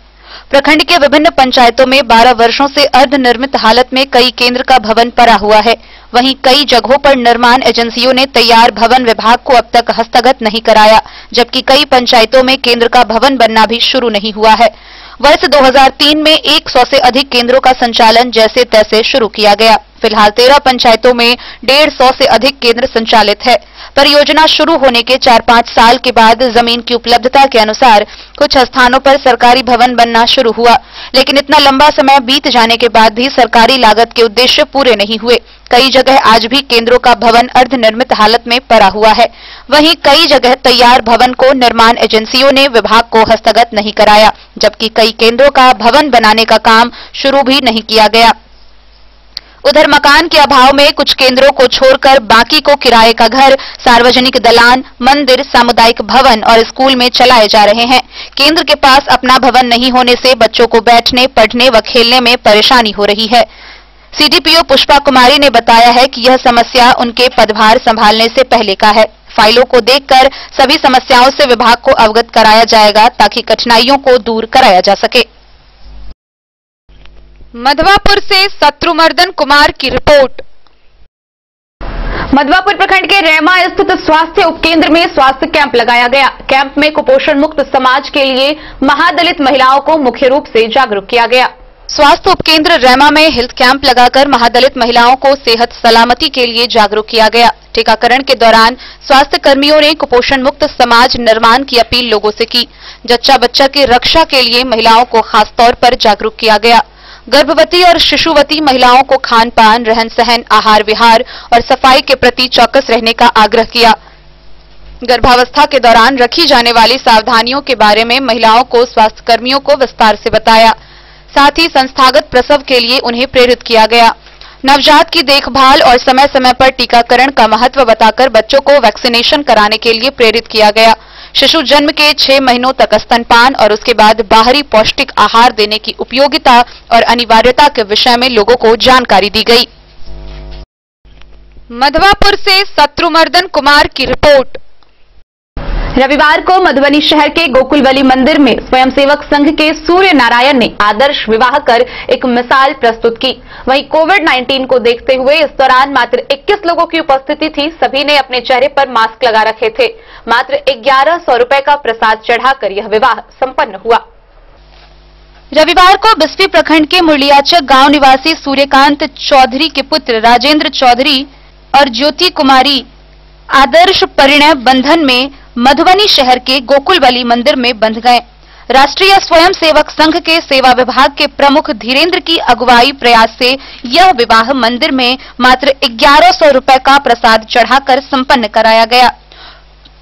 [SPEAKER 1] प्रखंड के विभिन्न पंचायतों में 12 वर्षों से अर्धनिर्मित हालत में कई केंद्र का भवन पड़ा हुआ है। वहीं कई जगहों पर निर्माण एजेंसियों ने तैयार भवन विभाग को अब तक हस्तगत नहीं कराया, जबकि कई पंचायतों में केंद्र का भवन बनना भी शुरू नहीं हुआ है। वर्ष 2003 में 100 से अधिक केंद्रों का संचालन जैसे तैसे शुरू किया गया। फिलहाल 13 पंचायतों में 150 से अधिक केंद्र संचालित है। परियोजना शुरू होने के 4-5 साल के बाद जमीन की उपलब्धता के अनुसार कुछ स्थानों पर सरकारी भवन बनना शुरू हुआ, लेकिन इतना लंबा समय बीत जाने के बाद भी सरकारी लागत के उद्देश्य पूरे नहीं हुए। कई जगह आज भी केंद्रों का भवन अर्धनिर्मित हालत में पड़ा हुआ है। वहीं कई जगह तैयार भवन को निर्माण एजेंसियों ने विभाग को हस्तगत नहीं कराया, जबकि कई केंद्रों का भवन बनाने का काम शुरू भी नहीं किया गया। उधर मकान के अभाव में कुछ केंद्रों को छोड़कर बाकी को किराए का घर, सार्वजनिक दलान, मंदिर, सामुदायिक भवन और स्कूल में चलाए जा रहे हैं। केंद्र के पास अपना भवन नहीं होने से बच्चों को बैठने, पढ़ने व खेलने में परेशानी हो रही है। सीडीपीओ पुष्पा कुमारी ने बताया है कि यह समस्या उनके पदभार संभालने से पहले का है। फाइलों को देखकर सभी समस्याओं से विभाग को अवगत कराया जाएगा ताकि कठिनाइयों को दूर कराया जा सके। मधवापुर से शत्रुमर्दन कुमार की रिपोर्ट। मधवापुर प्रखंड के रेमा स्थित स्वास्थ्य उपकेंद्र में स्वास्थ्य कैंप लगाया गया। कैंप में कुपोषण मुक्त समाज के लिए महादलित महिलाओं को मुख्य रूप से जागरूक किया गया। स्वास्थ्य उपकेंद्र रेमा में हेल्थ कैंप लगाकर महादलित महिलाओं को सेहत सलामती के लिए जागरूक किया गया। टीकाकरण के दौरान स्वास्थ्य कर्मियों ने कुपोषण मुक्त समाज निर्माण की अपील लोगों से की। जच्चा बच्चा की रक्षा के लिए महिलाओं को खास तौर पर जागरूक किया गया। गर्भवती और शिशुवती महिलाओं को खान पान, रहन सहन, आहार विहार और सफाई के प्रति चौकस रहने का आग्रह किया। गर्भावस्था के दौरान रखी जाने वाली सावधानियों के बारे में महिलाओं को स्वास्थ्य कर्मियों को विस्तार से बताया। साथ ही संस्थागत प्रसव के लिए उन्हें प्रेरित किया गया। नवजात की देखभाल और समय समय पर टीकाकरण का महत्व बताकर बच्चों को वैक्सीनेशन कराने के लिए प्रेरित किया गया। शिशु जन्म के 6 महीनों तक स्तनपान और उसके बाद बाहरी पौष्टिक आहार देने की उपयोगिता और अनिवार्यता के विषय में लोगों को जानकारी दी गई। मधवापुर से शत्रुमर्दन कुमार की रिपोर्ट। रविवार को मधुबनी शहर के गोकुलवली मंदिर में स्वयंसेवक संघ के सूर्य नारायण ने आदर्श विवाह कर एक मिसाल प्रस्तुत की। वहीं कोविड-19 को देखते हुए इस दौरान मात्र 21 लोगों की उपस्थिति थी। सभी ने अपने चेहरे पर मास्क लगा रखे थे। मात्र 1100 रुपए का प्रसाद चढ़ाकर यह विवाह संपन्न हुआ। रविवार को बिस्फी प्रखंड के मुरलियाचक गांव निवासी सूर्यकांत चौधरी के पुत्र राजेंद्र चौधरी और ज्योति कुमारी आदर्श परिणय बंधन में मधुबनी शहर के गोकुलवली मंदिर में बंध गए। राष्ट्रीय स्वयंसेवक संघ के सेवा विभाग के प्रमुख धीरेन्द्र की अगुवाई प्रयास से यह विवाह मंदिर में मात्र 1100 रुपए का प्रसाद चढ़ाकर संपन्न कराया गया।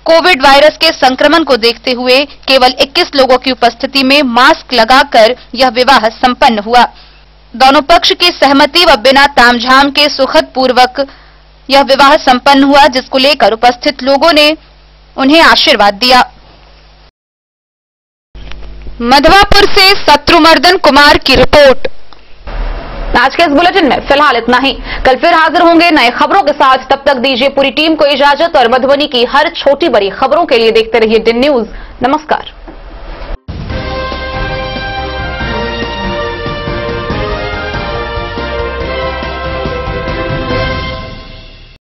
[SPEAKER 1] कोविड वायरस के संक्रमण को देखते हुए केवल 21 लोगों की उपस्थिति में मास्क लगाकर यह विवाह संपन्न हुआ। दोनों पक्ष की सहमति व बिना तामझाम के सुखद पूर्वक यह विवाह संपन्न हुआ, जिसको लेकर उपस्थित लोगों ने उन्हें आशीर्वाद दिया। मधवापुर से शत्रुमर्दन कुमार की रिपोर्ट। आज के इस बुलेटिन में फिलहाल इतना ही। कल फिर हाजिर होंगे नए खबरों के साथ। तब तक दीजिए पूरी टीम को इजाजत और मधुबनी की हर छोटी बड़ी खबरों के लिए देखते रहिए DIN न्यूज। नमस्कार।